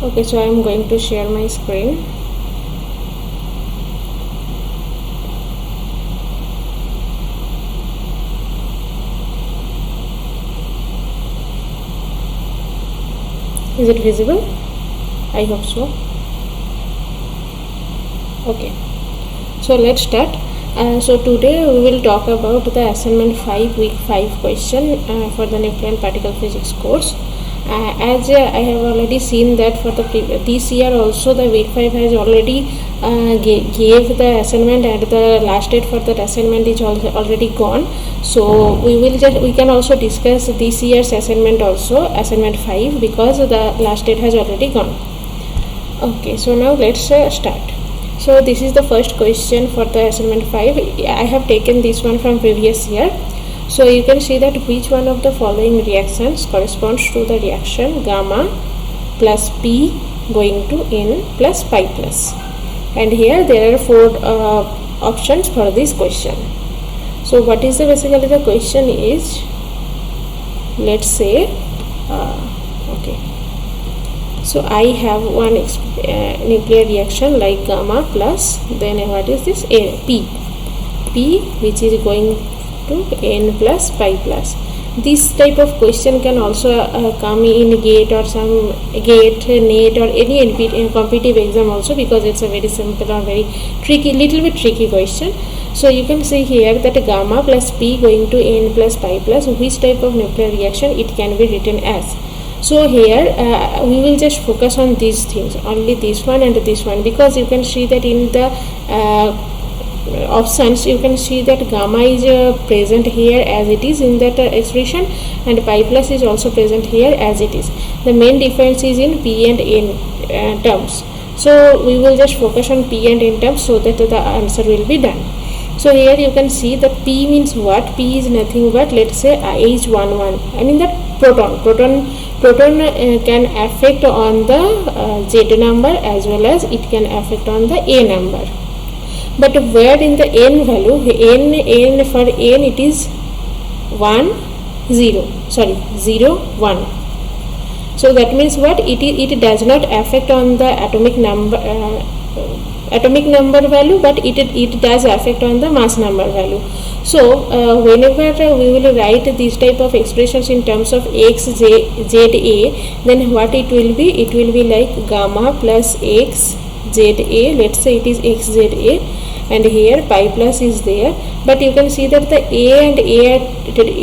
Okay, so I am going to share my screen. Is it visible? I hope so. Okay, so let's start. So today we will talk about the assignment 5 week 5 question for the nuclear and particle physics course. As I have already seen that for the this year also the week 5 has already gave the assignment, and the last date for that assignment is already gone. So we can also discuss this year's assignment also, assignment 5, because the last date has already gone. Okay, so now let's start. So this is the first question for the assignment 5. I have taken this one from previous year. So you can see that which one of the following reactions corresponds to the reaction gamma plus P going to N plus pi plus. And here there are 4 options for this question. So what is basically the question is, let's say, okay. So I have one nuclear reaction like gamma plus, then what is this, P which is going to N plus pi plus. This type of question can also come in GATE or some GATE, NET or any competitive exam also, because it's a very simple or very little bit tricky question. So you can see here that gamma plus P going to N plus pi plus, which type of nuclear reaction it can be written as. So here we will just focus on these things, only this one and this one, because you can see that in the options you can see that gamma is present here as it is in that expression, and pi plus is also present here as it is. The main difference is in P and N terms. So we will just focus on P and N terms so that the answer will be done. So here you can see that P means what? P is nothing but, let's say, H11. I mean that proton can affect on the Z number as well as it can affect on the A number. But where in the N value, N for N it is 0 1. So that means what? It does not affect on the atomic number value, but it does affect on the mass number value. So whenever we will write these type of expressions in terms of X, Z, A, then what it will be? It will be like gamma plus X, Z, A. Let's say it is X, Z, A, and here pi plus is there. But you can see that the A and A are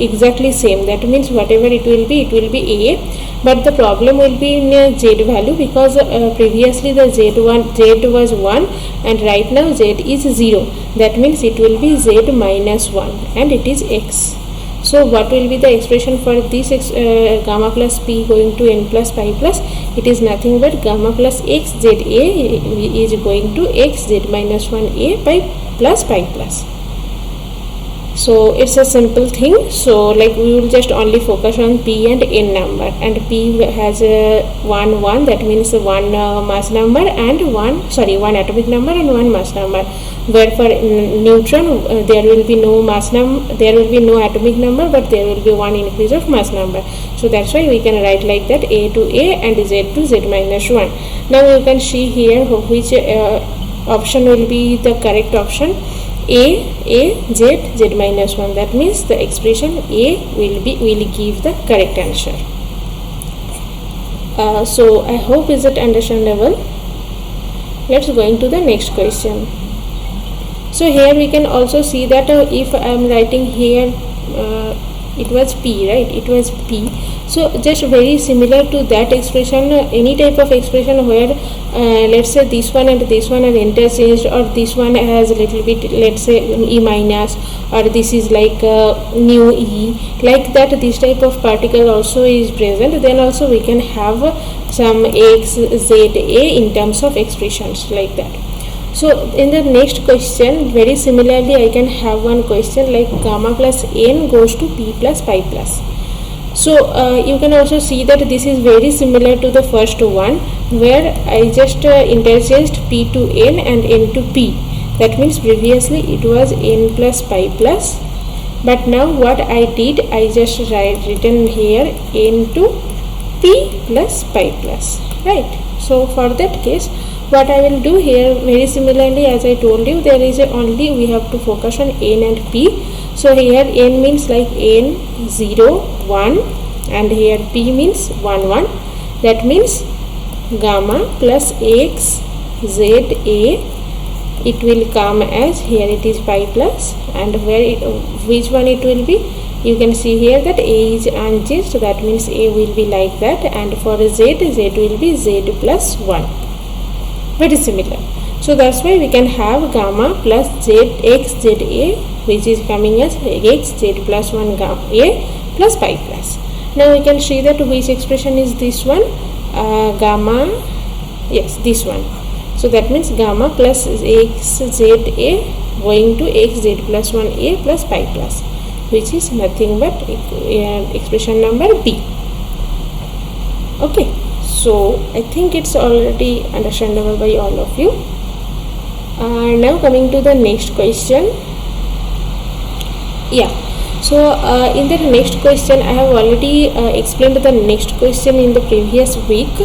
exactly same. That means whatever it will be A. But the problem will be in Z value, because previously the Z was 1 and right now Z is 0. That means it will be Z minus 1 and it is X. So what will be the expression for this gamma plus P going to N plus pi plus? It is nothing but gamma plus X Z A is going to X Z minus 1 A pi plus pi plus. So it's a simple thing. So like we will just only focus on P and N number, and P has a 1 that means one mass number and one atomic number and one mass number. Where for neutron there will be no mass number, there will be no atomic number, but there will be one increase of mass number. So that's why we can write like that, A to A and Z to Z minus 1. Now you can see here which option will be the correct option. A, Z minus 1. That means the expression A will give the correct answer. So I hope is it understandable. Let's go into the next question. So here we can also see that if I am writing here it was P, right? It was P. So just very similar to that expression, any type of expression where let's say this one and this one are interchanged, or this one has a little bit, let's say E minus, or this is like nu E, like that this type of particle also is present, then also we can have some X, Z, A in terms of expressions like that. So in the next question, very similarly I can have one question like gamma plus N goes to P plus pi plus. So you can also see that this is very similar to the first one, where I just interchanged P to N and N to P. That means previously it was N plus pi plus, but now what I did, I just written here N to P plus pi plus. right? So for that case, what I will do here, very similarly as I told you, there is only we have to focus on n and p. So here n means like n 0 1 and here p means 1 1. That means gamma plus x z a, it will come as, here it is pi plus, and where it, which one it will be, you can see here that a is unchanged, so that means a will be like that, and for z will be z plus 1. Very similar. So that's why we can have gamma plus z x z a, which is coming as x z plus 1 gamma a plus pi plus. Now we can see that which expression is this one, gamma, yes, this one. So that means gamma plus x z a going to x z plus 1 a plus pi plus, which is nothing but expression number b. Okay, so I think it's already understandable by all of you. Now coming to the next question. Yeah, so in the next question I have already explained the next question in the previous week,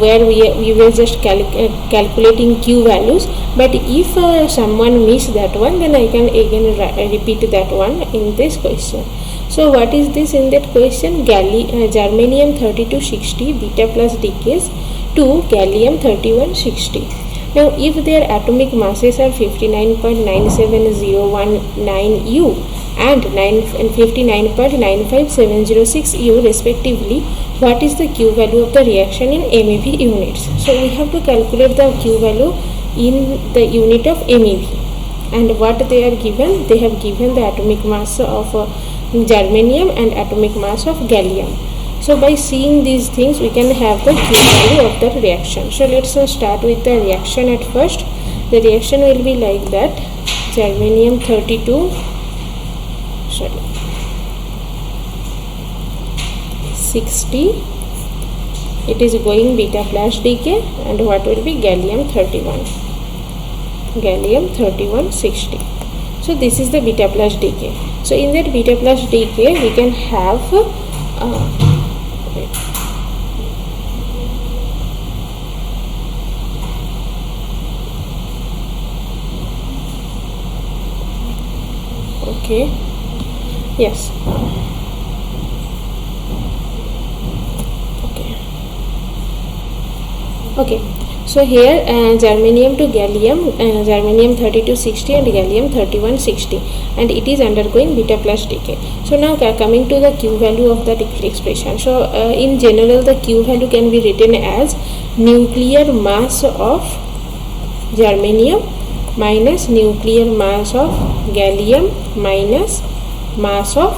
where we were just calculating q values, but if someone missed that one, then I can again repeat that one in this question. So what is this in that question? Germanium 3260 beta plus decays to gallium 3160. Now if their atomic masses are 59.97019 U and 59.95706 U respectively, what is the Q value of the reaction in MeV units? So we have to calculate the Q value in the unit of MeV, and what they are given, they have given the atomic mass of germanium and atomic mass of gallium. So by seeing these things, we can have the Q value of the reaction. So let's start with the reaction at first. The reaction will be like that: germanium 60, it is going beta plus decay, and what will be gallium 3160. So this is the beta plus decay. So in that beta plus decay, we can have okay, yes, okay. So here germanium to gallium, germanium 3260 and gallium 3160, and it is undergoing beta plus decay. So now coming to the Q value of that expression. So in general, the Q value can be written as nuclear mass of germanium minus nuclear mass of gallium minus mass of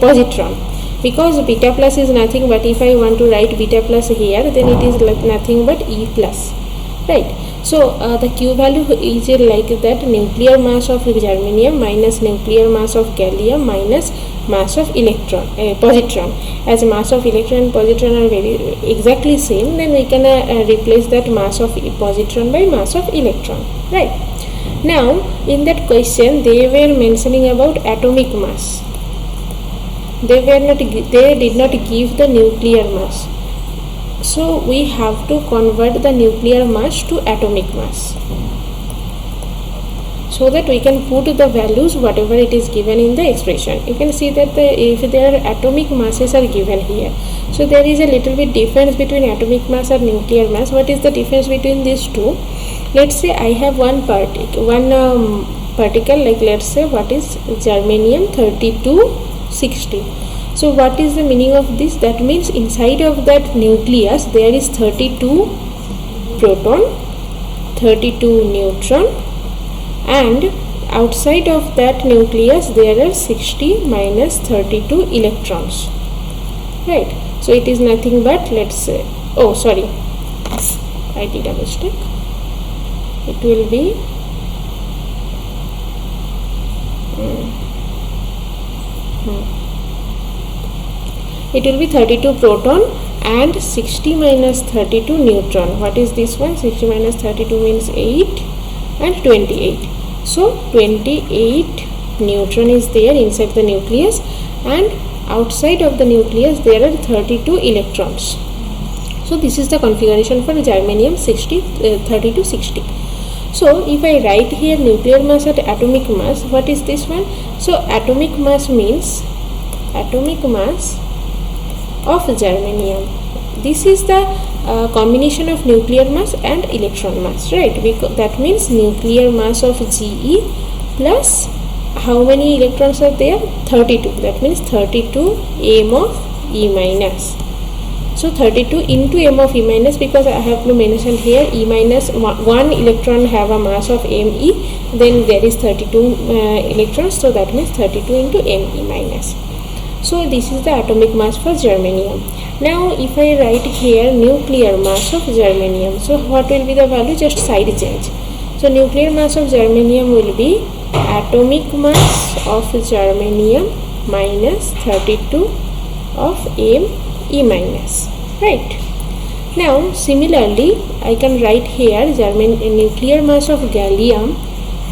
positron. Because beta plus is nothing but, if I want to write beta plus here, then it is like nothing but E plus, right? So the Q value is like that: nuclear mass of germanium minus nuclear mass of gallium minus mass of positron. As mass of electron and positron are very exactly same, then we can replace that mass of positron by mass of electron, right? Now in that question, they were mentioning about atomic mass. They did not give the nuclear mass. So we have to convert the nuclear mass to atomic mass, so that we can put the values whatever it is given in the expression. You can see that if their atomic masses are given here, so there is a little bit difference between atomic mass and nuclear mass. What is the difference between these two? Let's say I have one particle, like let's say what is germanium 3260. So what is the meaning of this? That means inside of that nucleus there is 32 proton, 32 neutron, and outside of that nucleus there are 60 minus 32 electrons, right? So it is nothing but, let's say, oh sorry, I did a mistake. It will be it will be 32 proton and 60 minus 32 neutron. What is this one? 60 minus 32 means 8 and 28. So 28 neutron is there inside the nucleus, and outside of the nucleus there are 32 electrons. So this is the configuration for germanium 30 to 60. So if I write here nuclear mass at atomic mass, what is this one? So atomic mass means atomic mass of germanium. This is the combination of nuclear mass and electron mass, right? Because that means nuclear mass of Ge plus how many electrons are there? 32. That means 32 m of E minus. So 32 into m of E minus, because I have to mention here E minus, one electron have a mass of Me, then there is 32 electrons, so that means 32 into Me minus. So this is the atomic mass for germanium. Now if I write here nuclear mass of germanium, so what will be the value? Just side change. So nuclear mass of germanium will be atomic mass of germanium minus 32 of Me minus, right? Now similarly I can write here nuclear mass of gallium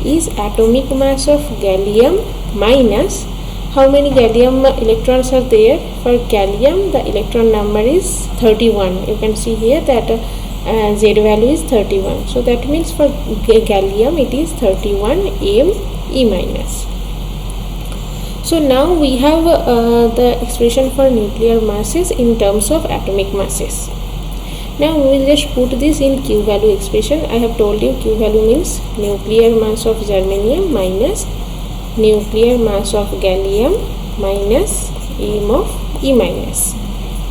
is atomic mass of gallium minus how many gallium electrons are there? For gallium the electron number is 31. You can see here that Z value is 31. So that means for gallium it is 31 Me minus. So now we have the expression for nuclear masses in terms of atomic masses. Now we will just put this in Q value expression. I have told you Q value means nuclear mass of germanium minus nuclear mass of gallium minus m of E minus.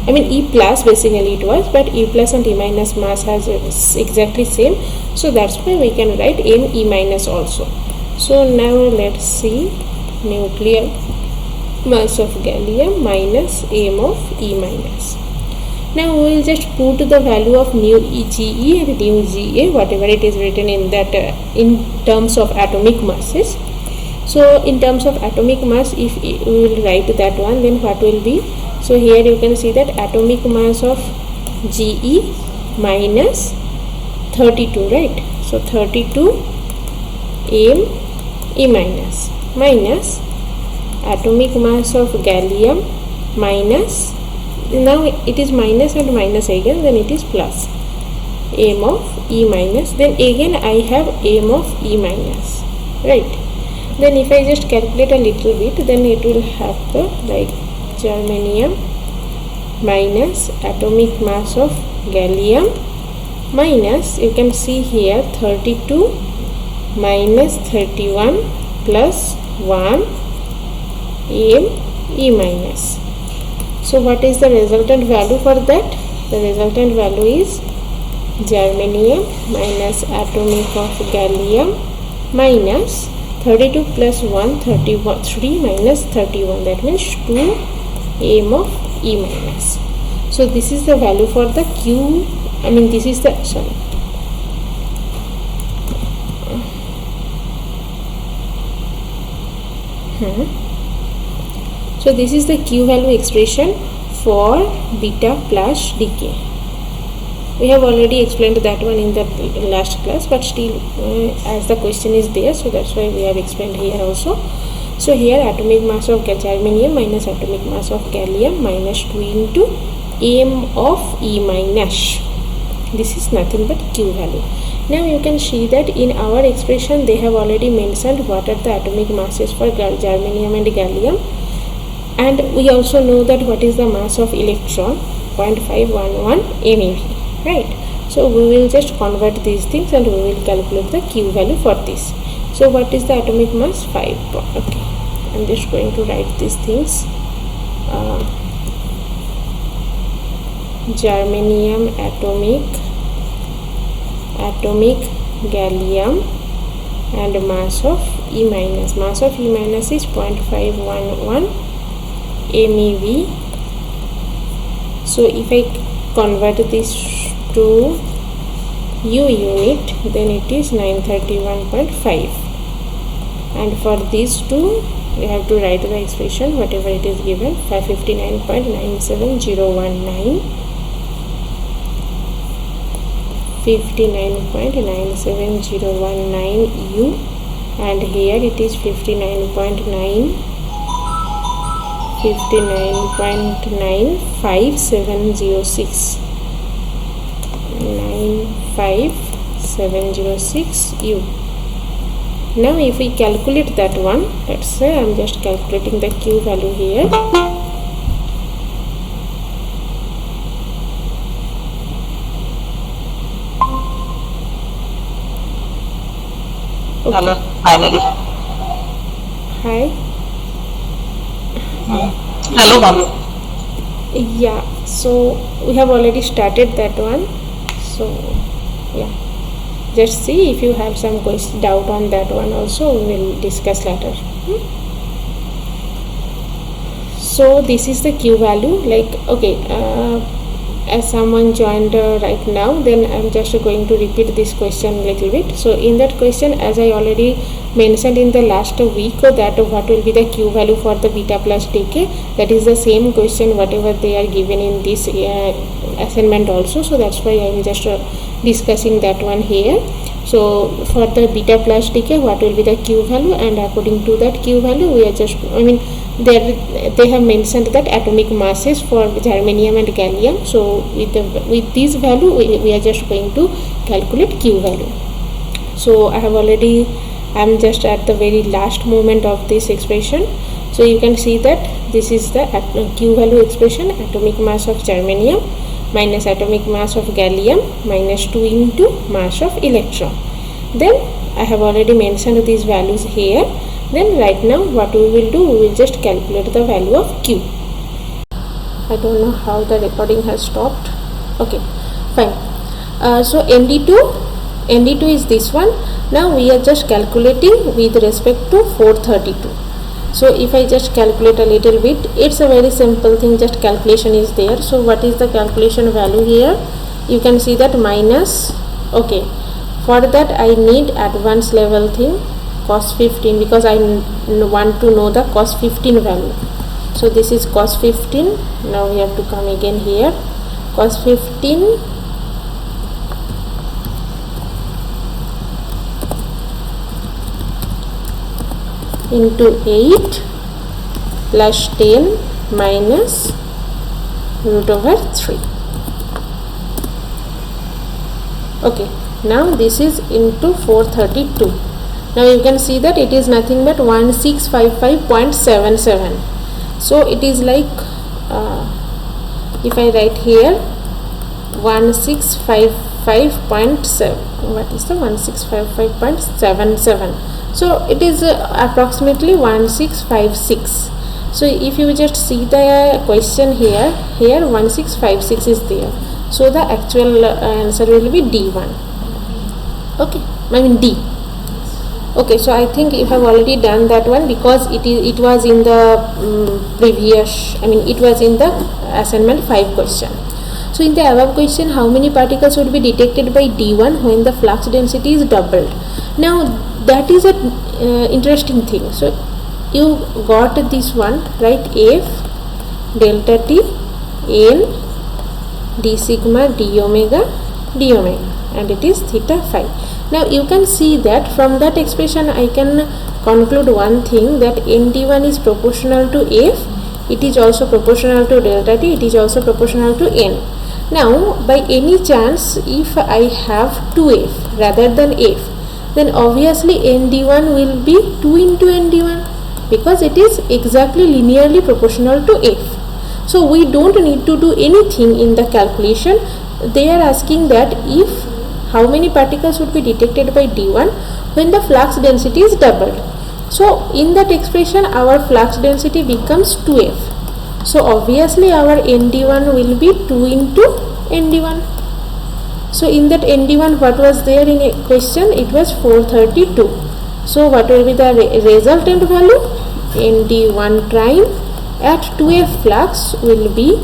I mean E plus basically it was, but E plus and E minus mass has exactly same, so that's why we can write Me minus also. So now let's see nuclear mass of gallium minus m of E minus. Now we will just put the value of nu Ge and nu Ga, whatever it is written in that in terms of atomic masses. So in terms of atomic mass, if we will write that one, then what will be? So here you can see that atomic mass of Ge minus 32, right? So 32 Me minus atomic mass of gallium minus, now it is minus and minus again, then it is plus m of E minus, then again I have m of E minus, right? Then if I just calculate a little bit, then it will have the like germanium minus atomic mass of gallium minus, you can see here 32 minus 31 plus 1 Me minus. So what is the resultant value for that? The resultant value is germanium minus atomic of gallium minus 32 plus 1 31, 3 minus 31, that means 2 m of E minus. So this is the value for the Q, I mean this is the, sorry, so this is the Q value expression for beta plus decay. We have already explained that one in the last class, but still as the question is there, so that's why we have explained here also. So here atomic mass of germanium minus atomic mass of gallium minus 2 into m of E minus. This is nothing but Q value. Now you can see that in our expression they have already mentioned what are the atomic masses for germanium and gallium, and we also know that what is the mass of electron, 0.511 MeV. Right, so we will just convert these things and we will calculate the Q value for this. So what is the atomic mass? 5. Okay, I'm just going to write these things. Germanium atomic gallium and mass of E minus. Mass of E minus is 0.511 MeV. So if I convert this to U unit, then it is 931.5, and for these two we have to write the expression whatever it is given, 559.97019, 59.97019 U, and here it is 59.95706. 95706 U. Now if we calculate that one, let's say I'm just calculating the Q value here. Okay. Hello, finally. Hi. Hello, ma'am. Yeah, so we have already started that one. So yeah, just see if you have some doubt on that one also, we will discuss later. So this is the Q value, like okay, as someone joined right now, then I'm just going to repeat this question a little bit. So in that question, as I already mentioned in the last week, that what will be the Q value for the beta plus decay, that is the same question whatever they are given in this assignment also. So that's why I'm just discussing that one here. So for the beta plus decay, what will be the Q value, and according to that Q value, we are just, they have mentioned that atomic masses for germanium and gallium. So with this value, we are just going to calculate Q value. So I'm just at the very last moment of this expression. So you can see that this is the Q value expression: atomic mass of germanium minus atomic mass of gallium minus 2 into mass of electron. Then I have already mentioned these values here. Then right now what we will do, we will just calculate the value of Q. I don't know how the recording has stopped. Okay, fine. So ND2 is this one. Now we are just calculating with respect to 432. So if I just calculate a little bit, it's a very simple thing, just calculation is there. So what is the calculation value here? You can see that minus, okay, for that I need advanced level thing, cos 15, because I want to know the cos 15 value. So this is cos 15. Now we have to come again here, cos 15 into 8 plus 10 minus root over 3. Okay, now this is into 432. Now you can see that it is nothing but 1655.77. so it is like, if I write here 1655.7, what is the 1655.77? So it is approximately 1656. So if you just see the question here 1656 is there. So the actual answer will be D1. Okay, D. Okay, so I think you have already done that one, because it was in the previous, it was in the assignment 5 question. So in the above question, how many particles would be detected by D1 when the flux density is doubled? Now that is a interesting thing. So you got this one, right? F delta T N d sigma d omega, and it is theta phi. Now you can see that from that expression I can conclude one thing, that ND1 is proportional to F, it is also proportional to delta T, it is also proportional to N. Now by any chance, if I have 2F rather than F, then obviously ND1 will be 2 into ND1, because it is exactly linearly proportional to F. So we don't need to do anything in the calculation. They are asking that if how many particles would be detected by D1 when the flux density is doubled. So in that expression our flux density becomes 2F. So obviously our ND1 will be 2 into ND1. So in that ND1, what was there in a question? It was 432. So what will be the resultant value? ND1 prime at 2F flux will be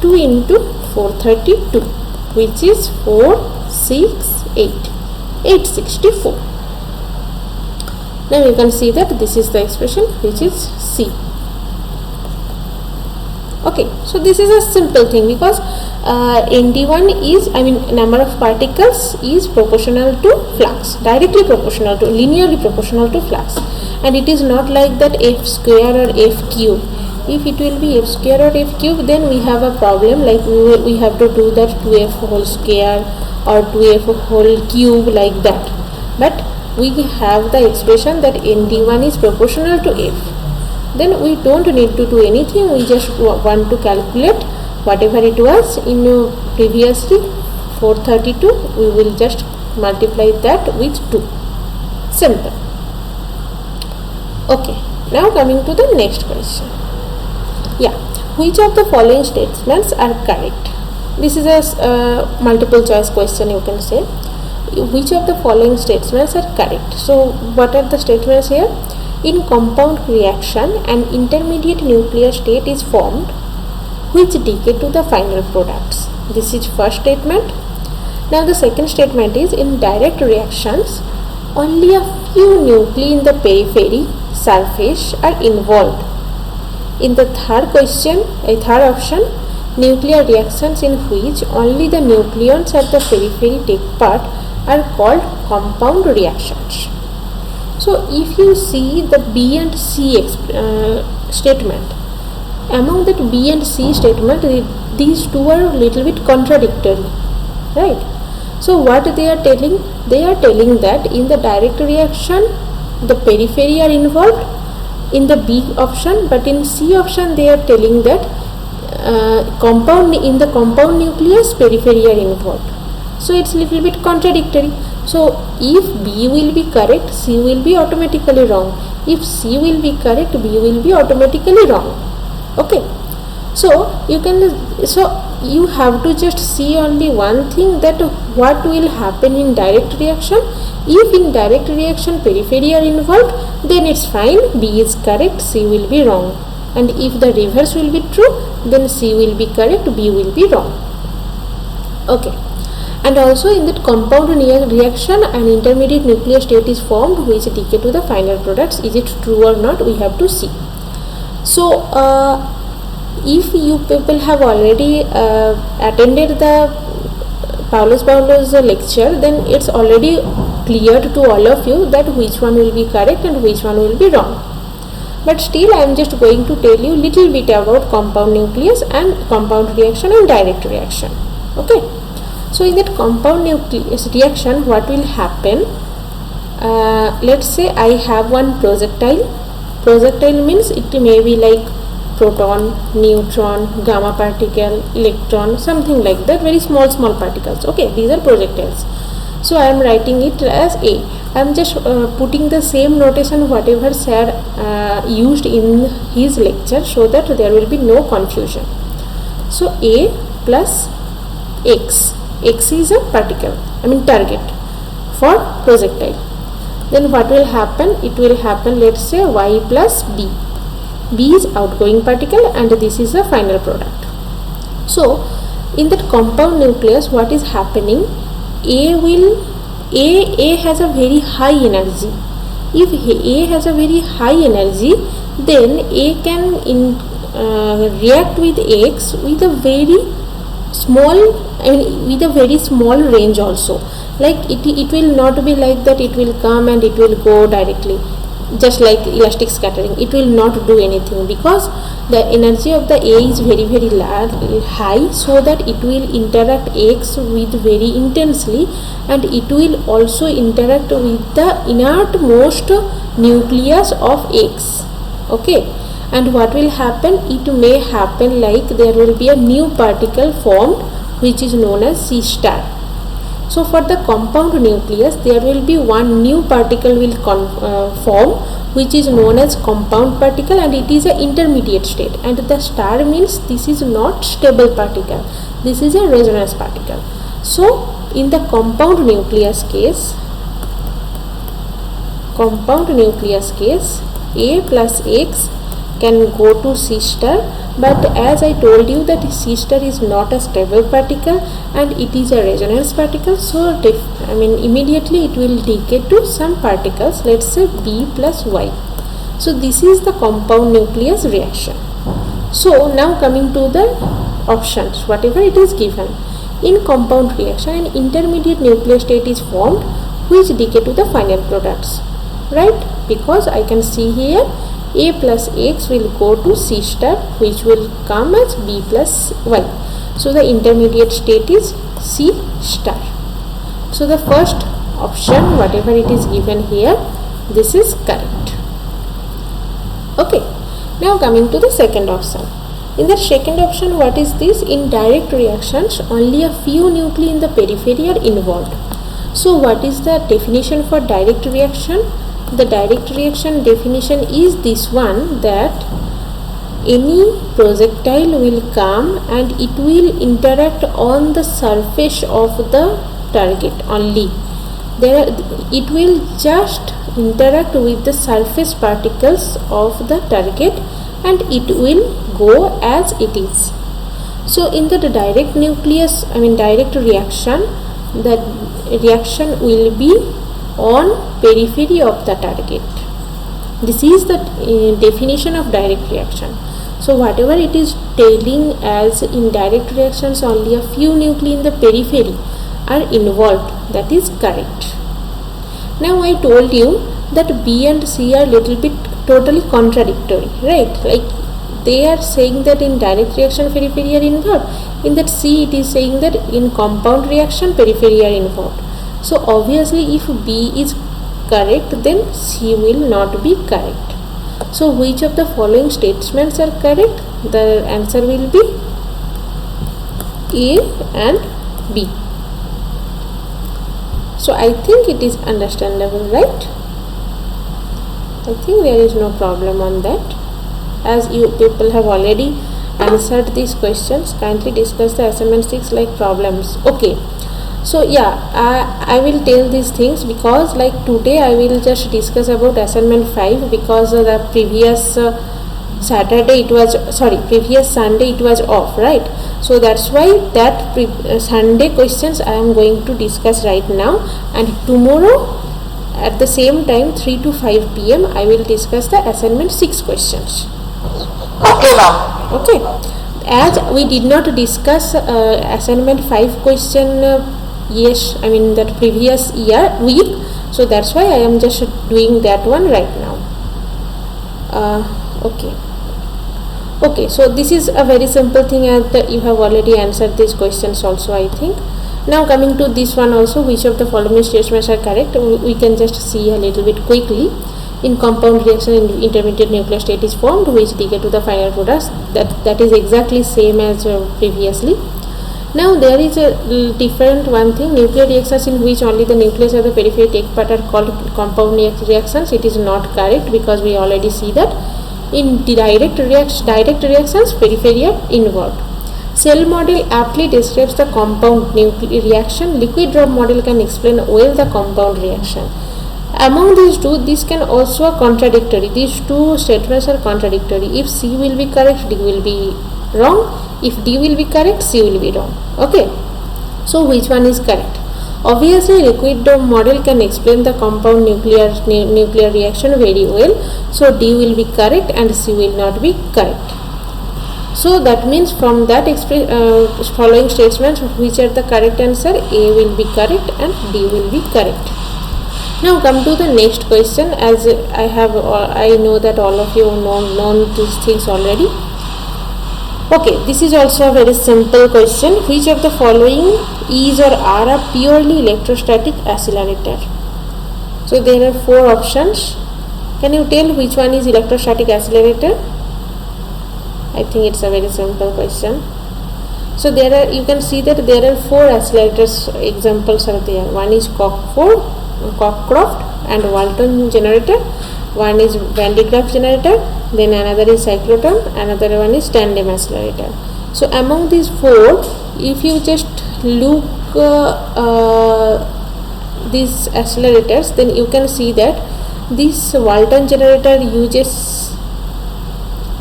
2 into 432, which is 864. Now you can see that this is the expression, which is C. Okay, so this is a simple thing, because ND1 is, number of particles is proportional to flux, directly proportional to, linearly proportional to flux, and it is not like that F square or F cube. If it will be f square or f cube, then we have a problem, like we have to do that 2f whole square or 2f whole cube like that. But we have the expression that nd1 is proportional to f. Then we don't need to do anything, we just want to calculate whatever it was in previously 432, we will just multiply that with 2. Simple. Okay, now coming to the next question. Yeah, which of the following statements are correct? This is a multiple choice question, you can say. Which of the following statements are correct? So what are the statements here? In compound reaction, an intermediate nuclear state is formed which decay to the final products. This is first statement. Now the second statement is, in direct reactions, only a few nuclei in the periphery surface are involved. In the third option, nuclear reactions in which only the nucleons at the periphery take part are called compound reactions. So if you see the B and C statement, among that B and C statement, these two are a little bit contradictory, right? So what they are telling? They are telling that in the direct reaction, the periphery are involved in the B option, but in C option they are telling that in the compound nucleus periphery are involved. So it's little bit contradictory. So if B will be correct, C will be automatically wrong. If C will be correct, B will be automatically wrong. Okay. So you have to just see only one thing, that what will happen in direct reaction. If in direct reaction periphery are involved, then it's fine, B is correct, C will be wrong. And if the reverse will be true, then C will be correct, B will be wrong. Okay. And also in that compound reaction, an intermediate nuclear state is formed which decay to the final products. Is it true or not? We have to see. So if you people have already attended the Paulus lecture, then it's already clear to all of you that which one will be correct and which one will be wrong. But still I am just going to tell you little bit about compound nucleus and compound reaction and direct reaction. Okay. So in that compound nucleus reaction, what will happen? Let's say I have one projectile. Projectile means it may be like proton, neutron, gamma particle, electron, something like that, very small particles. Okay, these are projectiles. So I am writing it as A. I am just putting the same notation whatever sir used in his lecture, so that there will be no confusion. So A plus X. X is a particle, target for projectile. Then what will happen? It will happen, let's say, Y plus B. B is outgoing particle and this is the final product. So in that compound nucleus, what is happening? A has a very high energy. If A has a very high energy, then A can react with X with a very small range also. Like it will not be like that it will come and it will go directly, just like elastic scattering. It will not do anything because the energy of the A is very high, so that it will interact X with very intensely, and it will also interact with the inertmost nucleus of X. Okay. And what will happen? It may happen like there will be a new particle formed which is known as C star. So for the compound nucleus, there will be one new particle will form which is known as compound particle, and it is an intermediate state, and the star means this is not stable particle, this is a resonance particle. So in the compound nucleus case, A plus X can go to C star, but as I told you that C star is not a stable particle and it is a resonance particle, so immediately it will decay to some particles, let's say B plus Y. So this is the compound nucleus reaction. So now coming to the options, whatever it is given. In compound reaction, an intermediate nuclear state is formed which decay to the final products, right? Because I can see here A plus X will go to C star, which will come as B plus Y. So the intermediate state is C star. So the first option, whatever it is given here, this is correct. Okay. Now coming to the second option. In the second option, what is this? In direct reactions, only a few nuclei in the periphery are involved. So what is the definition for direct reaction? The direct reaction definition is this one, that any projectile will come and it will interact on the surface of the target only. It will just interact with the surface particles of the target and it will go as it is. So in the direct reaction, the reaction will be on periphery of the target. This is the definition of direct reaction. So whatever it is telling as in direct reactions, only a few nuclei in the periphery are involved, that is correct. Now I told you that B and C are little bit totally contradictory, right? Like they are saying that in direct reaction periphery are involved, in that C it is saying that in compound reaction periphery are involved. So obviously if B is correct, then C will not be correct. So which of the following statements are correct? The answer will be A and B. So I think it is understandable, right? I think there is no problem on that. As you people have already answered these questions, kindly discuss the assignment 6 like problems. Okay. So yeah, I will tell these things because like today I will just discuss about assignment 5 because the previous previous Sunday it was off, right? So that's why that Sunday questions I am going to discuss right now, and tomorrow at the same time 3 to 5 p.m. I will discuss the assignment 6 questions. Okay, ma'am. Okay. As we did not discuss assignment 5 question that previous week, so that's why I am just doing that one right now. Okay, so this is a very simple thing, and you have already answered these questions also, I think. Now coming to this one also, which of the following statements are correct? We can just see a little bit quickly. In compound reaction, intermediate nuclear state is formed, which decay to the final products. That is exactly same as previously. Now there is a different one thing. Nuclear reactions in which only the nucleus of the periphery take part are called compound reactions. It is not correct because we already see that in direct reactions periphery are involved. Cell model aptly describes the compound nuclear reaction. Liquid drop model can explain well the compound reaction. Among these two, this can also be contradictory. These two statements are contradictory. If C will be correct, D will be wrong. If D will be correct, C will be wrong. Okay. So which one is correct? Obviously, liquid drop model can explain the compound nuclear reaction very well. So D will be correct and C will not be correct. So that means from that following statements, which are the correct answer? A will be correct and D will be correct. Now come to the next question. As I know that all of you know these things already. Okay, this is also a very simple question. Which of the following is or are a purely electrostatic accelerator? So there are 4 options. Can you tell which one is electrostatic accelerator? I think it's a very simple question. So you can see that there are 4 accelerators examples are there. One is Cockcroft and Walton generator. One is Van de Graaff generator. Then another is cyclotron. Another one is tandem accelerator. So among these 4, if you just look these accelerators, then you can see that this Walton generator uses.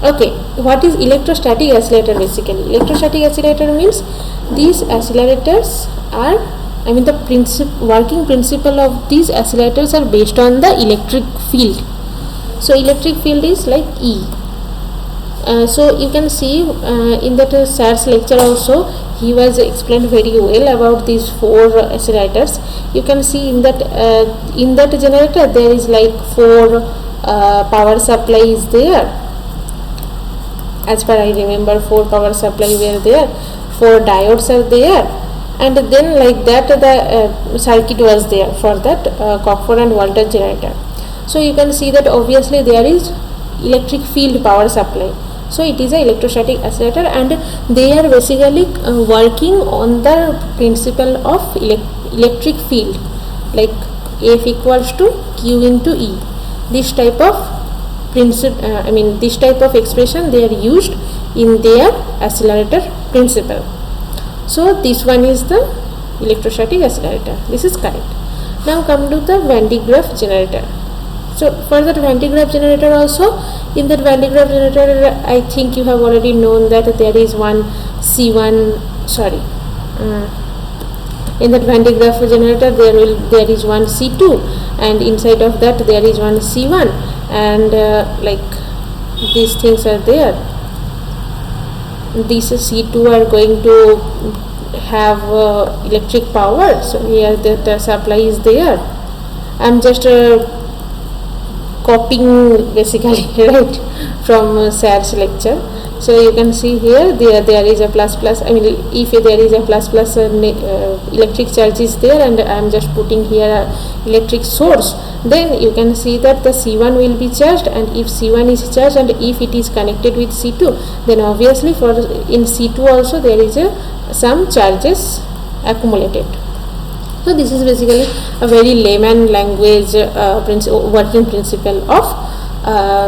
Okay, what is electrostatic accelerator basically? Electrostatic accelerator means these accelerators are, the working principle of these accelerators are based on the electric field. So electric field is like E. So you can see in that sir's lecture also, he was explained very well about these 4 accelerators. You can see in that generator there is like 4 power supply is there. As per I remember, 4 power supply were there, 4 diodes are there, and then like that the circuit was there for that Cockford and Walton generator. So you can see that obviously there is electric field power supply. So it is a electrostatic accelerator, and they are basically working on the principle of electric field, like F equals to Q into E. This type of principle, this type of expression they are used in their accelerator principle. So this one is the electrostatic accelerator. This is correct. Now come to the Van de Graaff generator. So for that Van de Graaff generator also, in that Van de Graaff generator, I think you have already known that there is one C1, in that Van de Graaff generator there is one C2, and inside of that there is one C1, and like these things are there. These C2 are going to have electric power. So here the supply is there. I'm just copying basically right from Sar's lecture. So you can see here there is a plus, if there is a plus electric charge is there, and I am just putting here a electric source, then you can see that the C1 will be charged, and if C1 is charged and if it is connected with C2, then obviously in C2 also there is some charges accumulated. So this is basically a very layman language working principle of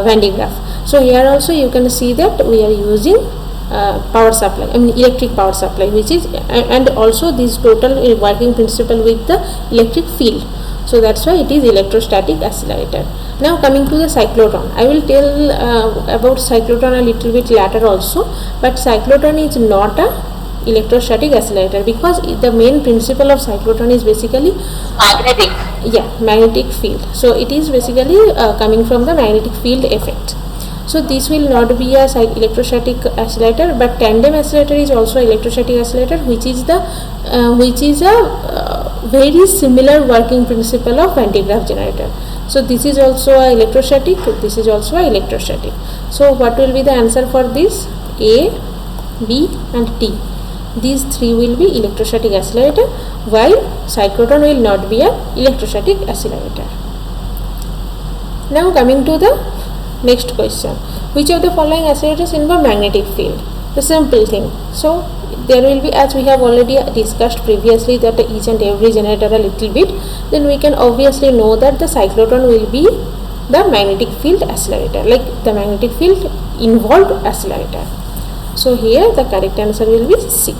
Van de Graaff. So here also you can see that we are using power supply, electric power supply, which is and also this total working principle with the electric field. So that's why it is electrostatic accelerator. Now coming to the cyclotron, I will tell about cyclotron a little bit later also, but cyclotron is not a electrostatic accelerator, because the main principle of cyclotron is basically magnetic field. So it is basically coming from the magnetic field effect. So this will not be a electrostatic accelerator, but tandem accelerator is also electrostatic accelerator, which is a very similar working principle of Van de Graaff generator. So this is also a electrostatic, this is also a electrostatic. So what will be the answer for this? A, B and T. These three will be electrostatic accelerator, while cyclotron will not be a electrostatic accelerator. Now coming to the next question, which of the following accelerators involve magnetic field? The simple thing. So there will be, as we have already discussed previously, that each and every generator a little bit, then we can obviously know that the cyclotron will be the magnetic field accelerator, like the magnetic field involved accelerator. So here the correct answer will be C.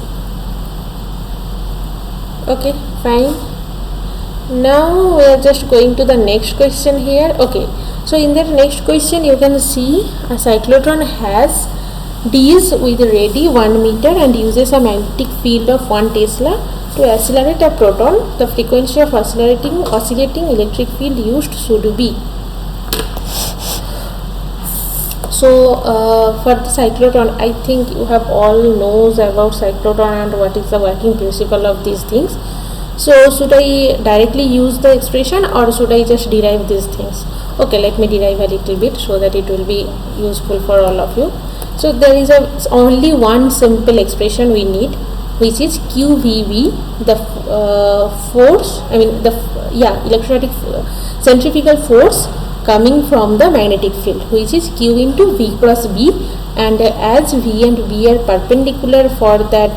Okay, fine. Now we are just going to the next question here. Okay, so in that next question you can see a cyclotron has Ds with ready 1 meter and uses a magnetic field of 1 Tesla to accelerate a proton. The frequency of oscillating electric field used should be. So for the cyclotron, I think you have all knows about cyclotron and what is the working principle of these things. So should I directly use the expression or should I just derive these things? Okay, let me derive a little bit so that it will be useful for all of you. So there is only one simple expression we need, which is QVV, the force, electrostatic centrifugal force coming from the magnetic field, which is Q into V cross B, and as V and B are perpendicular for that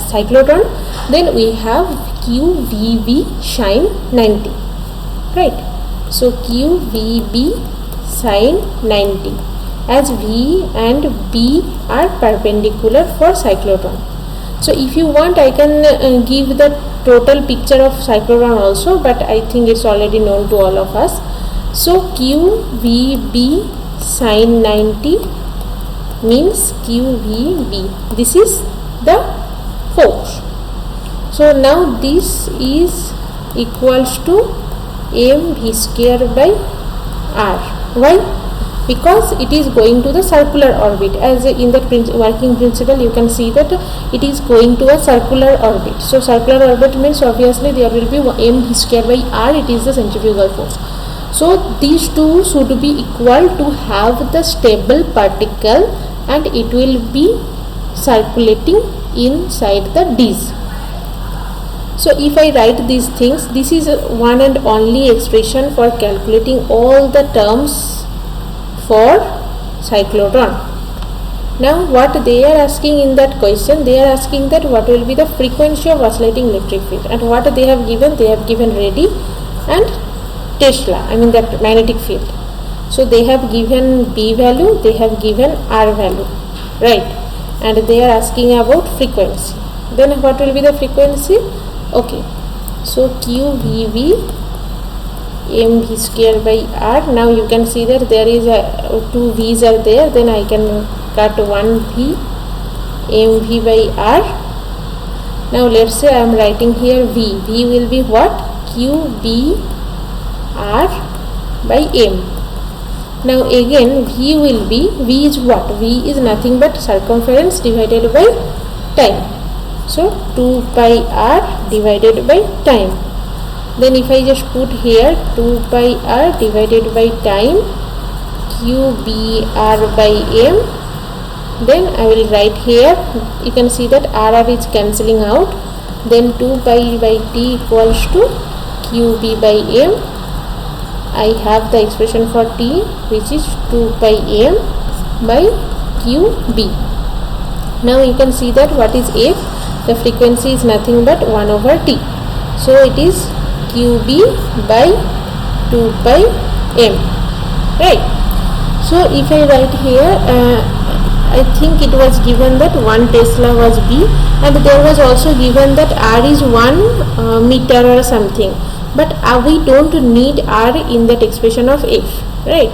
cyclotron, then we have QVB sine 90, right? So QVB sine 90, as V and B are perpendicular for cyclotron. So if you want, I can give the total picture of cyclotron also, but I think it's already known to all of us. So QVB sine 90 means QVB. This is the force. So now this is equals to mv square by r. Why? Because it is going to the circular orbit. As in the working principle, you can see that it is going to a circular orbit. So circular orbit means obviously there will be mv square by r. It is the centrifugal force. So these two should be equal to have the stable particle, and it will be circulating inside the disk. So if I write these things, this is one and only expression for calculating all the terms for cyclotron. Now what they are asking in that question, they are asking that what will be the frequency of oscillating electric field, and what they have given radii and Tesla, I mean that magnetic field. So they have given B value, they have given R value, right? And they are asking about frequency. Then what will be the frequency? Okay, so QVV mv square by R. Now you can see that there is two V's are there, then I can cut one V mv by R. Now let's say I am writing here V will be what? QB R by M. Now again V will be, V is what? V is nothing but circumference divided by time. So 2 pi R divided by time. Then if I just put here 2 pi R divided by time, QB R by M, then I will write here, you can see that R is cancelling out, then 2 pi by T equals to QB by M. I have the expression for T, which is 2 pi M by QB. Now you can see that what is F? The frequency is nothing but 1 over T. So it is QB by 2 pi M, right? So if I write here, I think it was given that 1 Tesla was B, and there was also given that R is 1 meter or something, but we don't need R in that expression of F, right?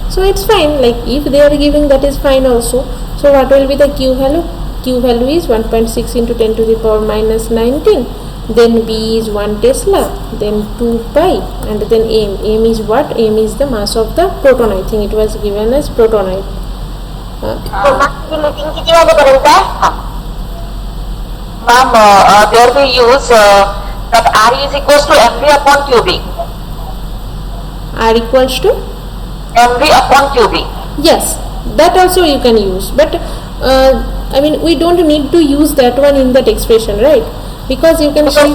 So it's fine, like if they are giving, that is fine also. So what will be the Q value? Q value is 1.6 into 10 to the power minus 19. Then B is 1 Tesla, then 2 pi, and then M. M is what? M is the mass of the proton. I think it was given as protonite. Ma'am, there we use that R is equals to mv upon qb. R equals to mv upon qb. Yes, that also you can use, but I mean we don't need to use that one in that expression, right? Because you can see,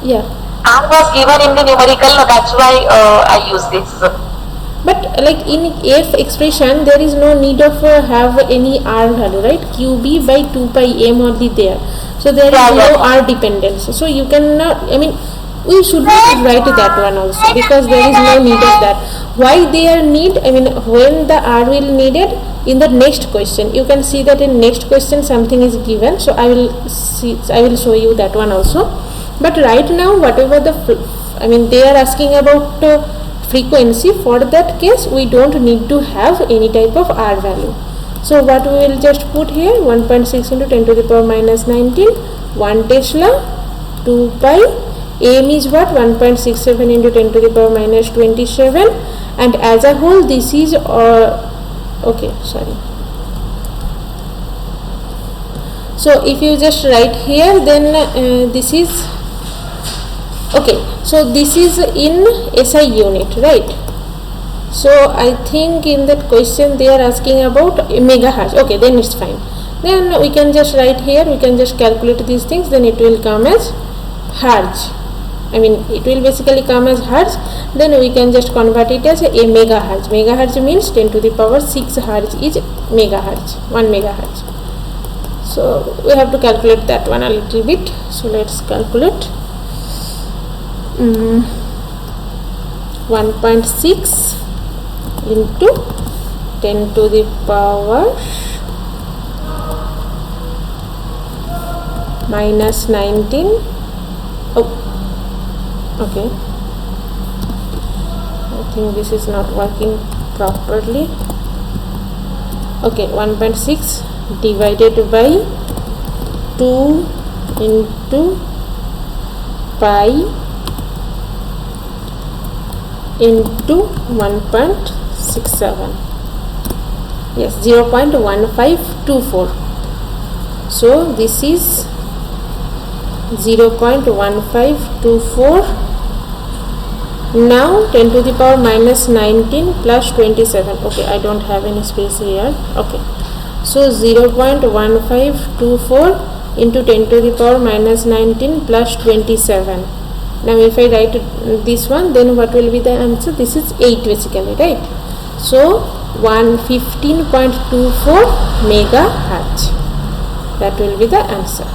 yeah. R was given in the numerical, that's why I use this. But like in F expression, there is no need of have any R value, right? QB by 2 pi M only there. So there is no R dependence. So you cannot, I mean, we should not write that one also, because there is no need of that. Why they are need? I mean, when the R will needed in the next question. You can see that in next question something is given. So I will show you that one also. But right now, whatever the, I mean, they are asking about frequency. For that case, we don't need to have any type of R value. So what we will just put here, 1.6 into 10 to the power minus 19, 1 Tesla, 2 pi, M is what? 1.67 into 10 to the power minus 27, and as a whole this is, okay, sorry. So if you just write here, then this is, okay, so this is in SI unit, right? So I think in that question they are asking about megahertz. Okay, then it's fine. Then we can just write here, we can just calculate these things, then it will come as hertz. I mean, it will basically come as hertz. Then we can just convert it as a megahertz. Megahertz means 10 to the power 6 hertz is megahertz, 1 megahertz. So we have to calculate that one a little bit. So let's calculate. 1.6 into 10 to the power minus 19. Oh, okay, I think this is not working properly. Okay, 1.6 divided by 2 into pi into 1.67, yes, 0.1524. so this is 0.1524 Now 10 to the power minus 19 plus 27. Okay, I don't have any space here. Okay, so 0.1524 into 10 to the power minus 19 plus 27. Now if I write this one, then what will be the answer? This is 8 basically, right? So 115.24 megahertz. That will be the answer.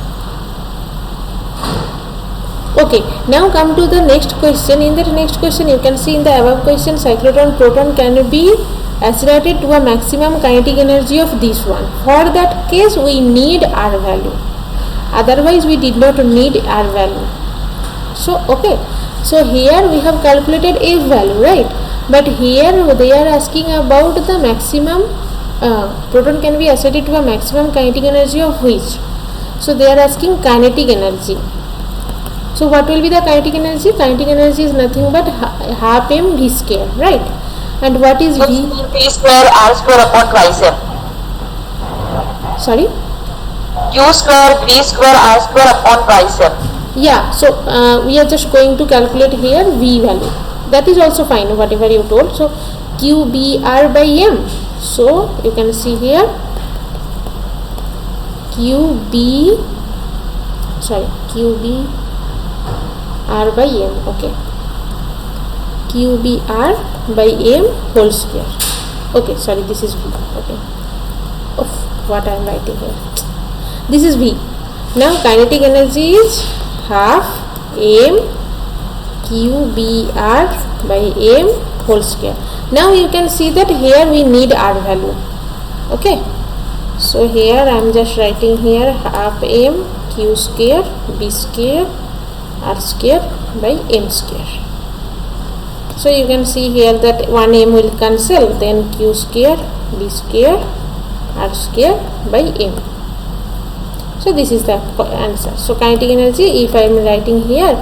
Okay, now come to the next question. In the next question, you can see in the above question, cyclotron proton can be accelerated to a maximum kinetic energy of this one. For that case, we need R value. Otherwise, we did not need R value. So, okay. So, here we have calculated F value, right? But here they are asking about the maximum proton can be accelerated to a maximum kinetic energy of which? So, they are asking kinetic energy. So what will be the kinetic energy? Kinetic energy is nothing but half m v square, right? And what is v? V square R square upon twice m. Sorry? Q square V square R square upon twice m. Yeah, so we are just going to calculate here v value. That is also fine, whatever you told. So q b r by m. So you can see here q b r by m. Okay, q b r by m whole square. Okay, sorry, this is v. Okay, what I am writing here, this is v. Now kinetic energy is half m q b r by m whole square. Now you can see that here we need R value. Okay, so here I am just writing here half m q square b square r square by m square. So you can see here that 1 m will cancel, then q square b square r square by m. So this is the answer. So kinetic energy, if I am writing here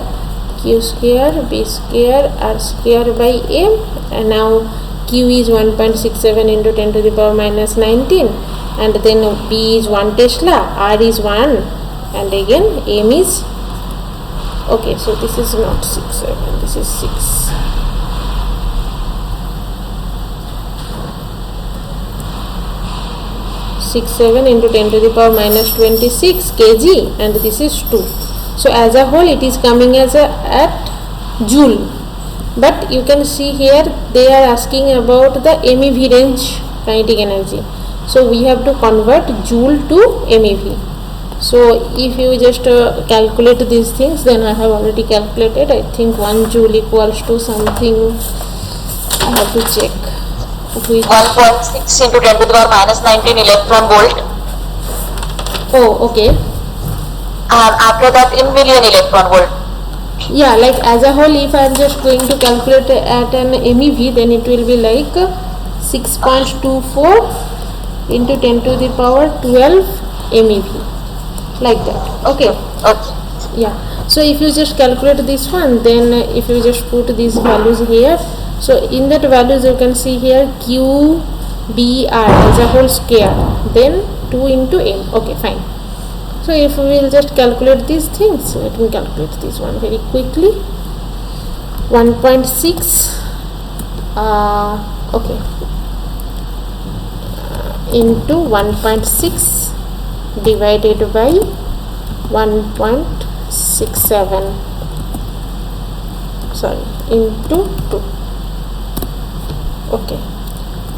q square b square r square by m, and now q is 1.67 into 10 to the power minus 19, and then b is 1 Tesla, r is 1, and again m is, okay, so this is not 6.7, this is 6. into 10 to the power minus 26 kg, and this is 2. So as a whole it is coming as at joule, but you can see here they are asking about the MeV range kinetic energy. So we have to convert joule to MeV. So if you just calculate these things, then I have already calculated. I think 1 joule equals to something, I have to check. 1.6 into 10 to the power minus 19 electron volt. Oh, okay. And after that in million electron volt. Yeah, like as a whole, if I am just going to calculate at an MeV, then it will be like 6.24 into 10 to the power 12 MeV, like that. Okay. Okay. Yeah. So if you just calculate this one, then if you just put these values here, so in that values you can see here q b r as a whole square, then 2 into m. Okay, fine. So if we will just calculate these things, let me calculate this one very quickly. 1.6 okay, into 1.6 divided by 1.67, sorry, into 2. Okay,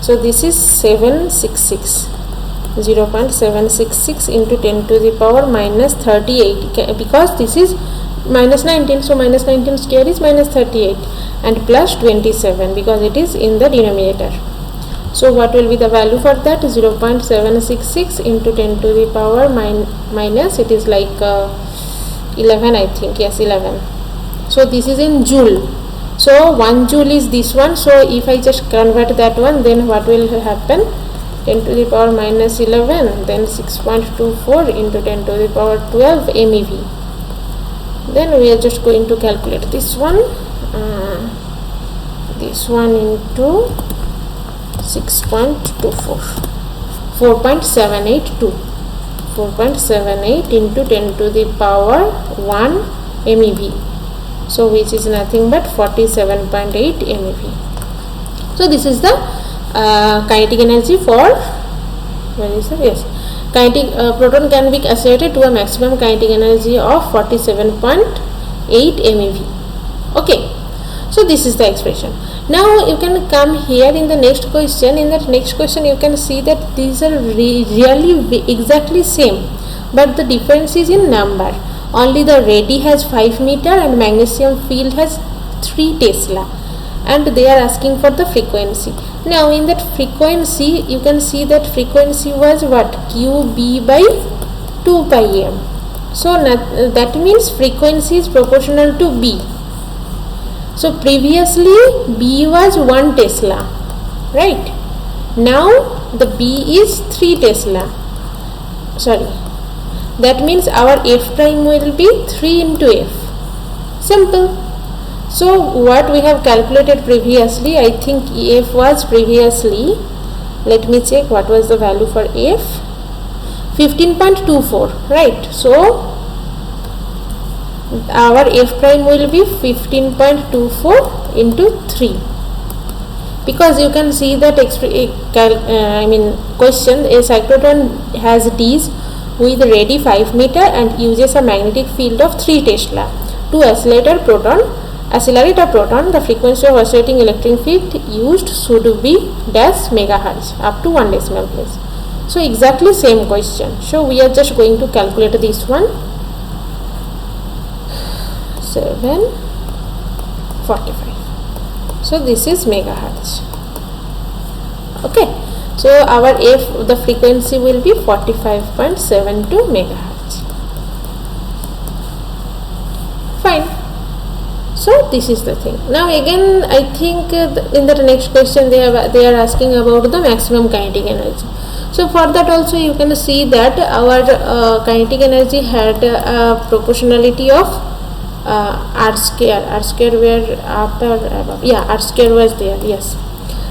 so this is 766, 0.766 into 10 to the power minus 38, because this is minus 19, so minus 19 square is minus 38, and plus 27 because it is in the denominator. So what will be the value for that? 0.766 into 10 to the power minus, it is like 11, I think, yes, 11. So this is in joule. So 1 joule is this one. So if I just convert that one, then what will happen? 10 to the power minus 11, then 6.24 into 10 to the power 12 MeV. Then we are just going to calculate this one into 6.24, 4.782, 4.78 into 10 to the power 1 MeV. so which is nothing but 47.8 MeV. So this is the kinetic energy for, where is it? Yes, kinetic proton can be accelerated to a maximum kinetic energy of 47.8 MeV. Okay, so this is the expression. Now you can come here in the next question. In that next question you can see that these are really exactly same, but the difference is in number. Only the radii has 5 meter and magnesium field has 3 Tesla, and they are asking for the frequency. Now in that frequency you can see that frequency was what, QB by 2 pi m. So that means frequency is proportional to B. So previously B was 1 Tesla, right? Now the B is 3 Tesla. Sorry, that means our F prime will be 3 into F. Simple. So what we have calculated previously, I think F was previously, let me check what was the value for F, 15.24, right? So our F prime will be 15.24 into 3, because you can see that question, a cyclotron has D's with radii 5 meter and uses a magnetic field of 3 Tesla to accelerate a proton. The frequency of oscillating electric field used should be dash megahertz up to 1 decimal place. So exactly same question. So we are just going to calculate this one. 745. So this is megahertz. Okay. So our F, the frequency will be 45.72 megahertz. Fine. So this is the thing. Now again I think in the next question they are asking about the maximum kinetic energy. So for that also you can see that our kinetic energy had a proportionality of r square where after above, yeah, r square was there, yes.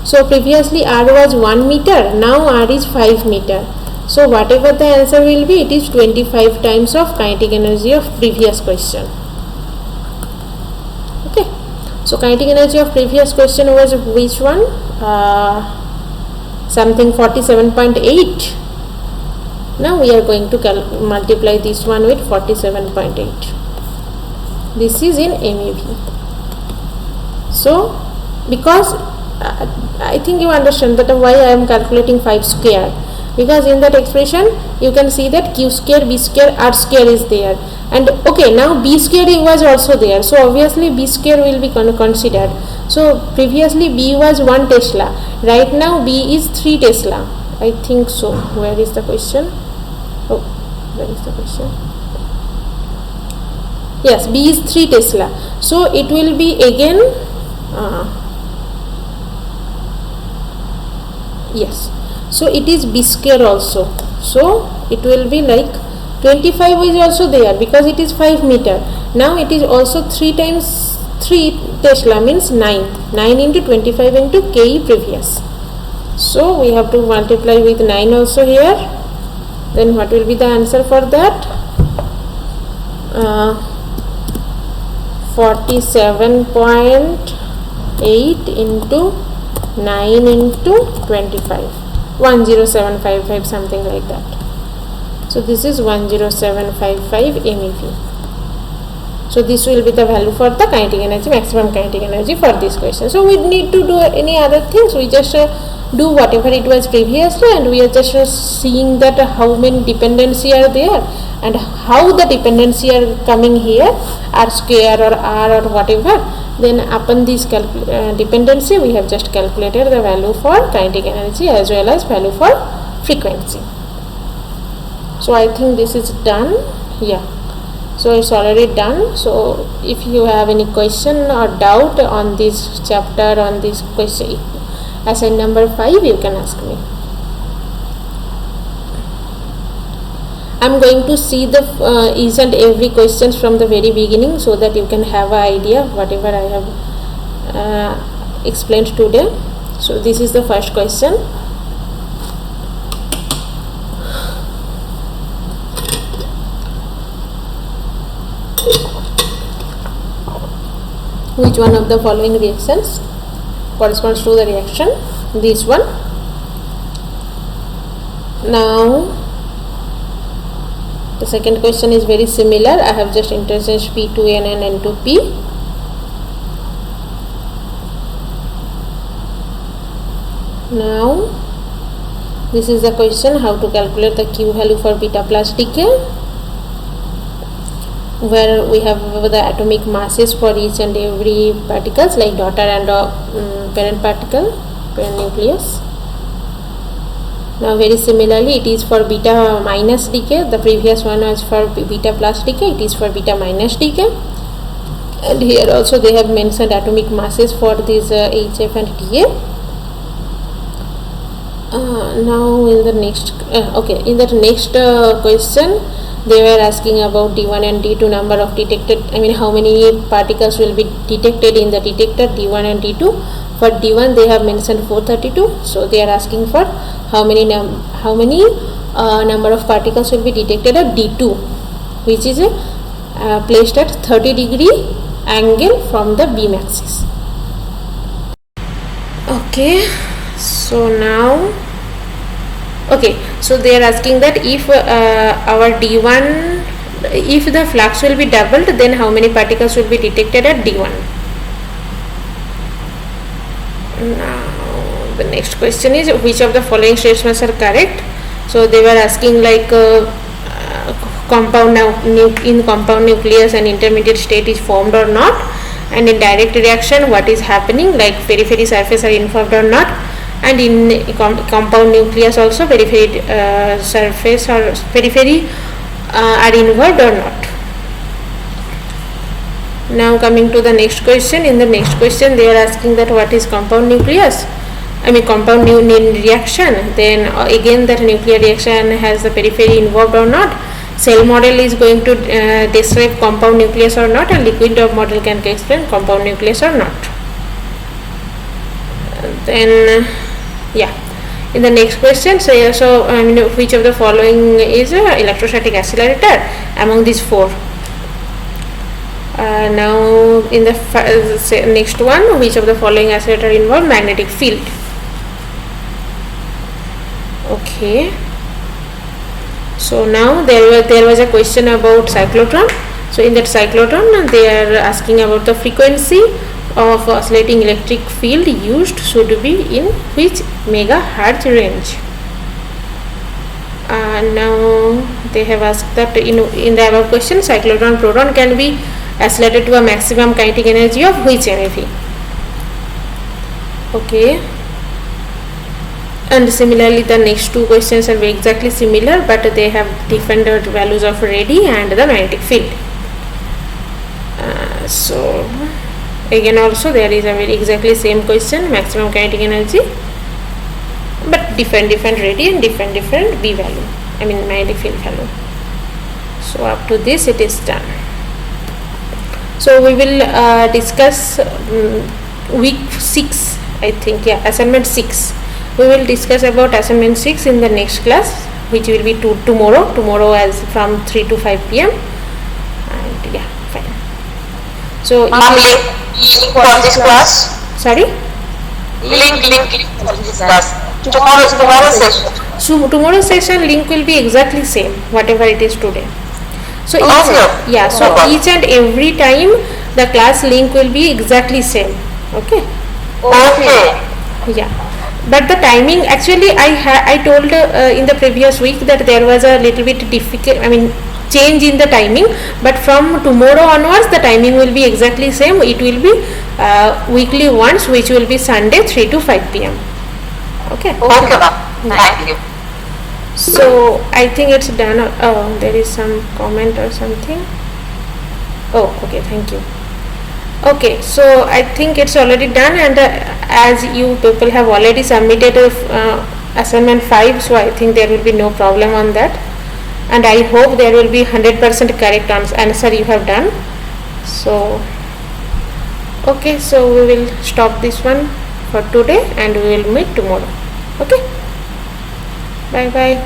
So previously r was 1 meter, now r is 5 meter. So whatever the answer will be, it is 25 times of kinetic energy of previous question. Okay, so kinetic energy of previous question was which one? Something 47.8. Now we are going to multiply this one with 47.8. This is in MeV. So because I think you understand that why I am calculating 5 square, because in that expression you can see that q square, b square, r square is there, and okay, now b square was also there, so obviously b square will be considered. So previously b was 1 Tesla, right now b is 3 Tesla, I think so. Where is the question? Oh, where is the question? Yes, b is 3 Tesla, so it will be again yes, so it is b square also, so it will be like 25 is also there because it is 5 meter. Now it is also 3 times 3 Tesla means 9 into 25 into ke previous, so we have to multiply with 9 also here. Then what will be the answer for that? 47.8 into 9 into 25, 10755, something like that. So this is 10755 MeV. So this will be the value for the kinetic energy, maximum kinetic energy for this question. So we need to do any other things, we just do whatever it was previously, and we are just seeing that how many dependency are there and how the dependency are coming here, r square or r or whatever. Then upon this dependency we have just calculated the value for kinetic energy as well as value for frequency. So I think this is done. Yeah, so it's already done. So if you have any question or doubt on this chapter, on this question assignment number 5, you can ask me. I am going to see the each and every questions from the very beginning, so that you can have an idea whatever I have explained today. So this is the first question. Which one of the following reactions corresponds to the reaction? This one. Now the second question is very similar. I have just interchanged P to N and N to P. Now this is the question, how to calculate the Q value for beta plus decay, where we have the atomic masses for each and every particles, like daughter and parent particle, parent nucleus. Now very similarly, it is for beta minus decay. The previous one was for beta plus decay, it is for beta minus decay. And here also they have mentioned atomic masses for these HF and TA. Now in the next question, they were asking about D1 and D2 number of detected, how many particles will be detected in the detector D1 and D2. For D1 they have mentioned 432, so they are asking for how many number of particles will be detected at D2, which is placed at 30-degree angle from the beam axis. Okay, so now so they are asking that if our D1, if the flux will be doubled, then how many particles will be detected at D1. Now the next question is, which of the following statements are correct? So they were asking like compound nucleus and intermediate state is formed or not, and in direct reaction what is happening, like periphery surface are involved or not, and in compound nucleus also periphery surface or periphery are involved or not. Now coming to the next question. In the next question they are asking that what is compound nucleus, compound reaction. Then again that nuclear reaction has the periphery involved or not. Cell model is going to describe compound nucleus or not, and liquid model can explain compound nucleus or not. Then in the next question, which of the following is electrostatic accelerator among these four. Now in the next one, which of the following accelerator involve magnetic field. Okay, so now there was a question about cyclotron. So in that cyclotron they are asking about the frequency of oscillating electric field used should be in which megahertz range. Now they have asked that in the above question, cyclotron proton can be accelerated to a maximum kinetic energy of which MeV. Okay, and similarly the next two questions are exactly similar, but they have different values of radii and the magnetic field. So again also there is a very exactly same question, maximum kinetic energy, but different radii and different B value, magnetic field value. So up to this it is done. So we will discuss week 6, I think, assignment 6. We will discuss about assignment 6 in the next class, which will be tomorrow as from 3 to 5 p.m. and fine. So link for this class. Sorry? Link for this class. Tomorrow's session. So tomorrow's session link will be exactly same, whatever it is today. So each and every time the class link will be exactly same. Okay. But the timing, actually I told in the previous week that there was a little bit difficult, change in the timing, but from tomorrow onwards the timing will be exactly same. It will be weekly once, which will be Sunday 3 to 5 p.m. Okay, thank you. So I think it's done. There is some comment or something. Okay, thank you. Okay, so I think it's already done, and as you people have already submitted assignment 5, so I think there will be no problem on that, and I hope there will be 100% correct answer you have done. So okay, so we will stop this one for today and we will meet tomorrow. Okay, bye bye.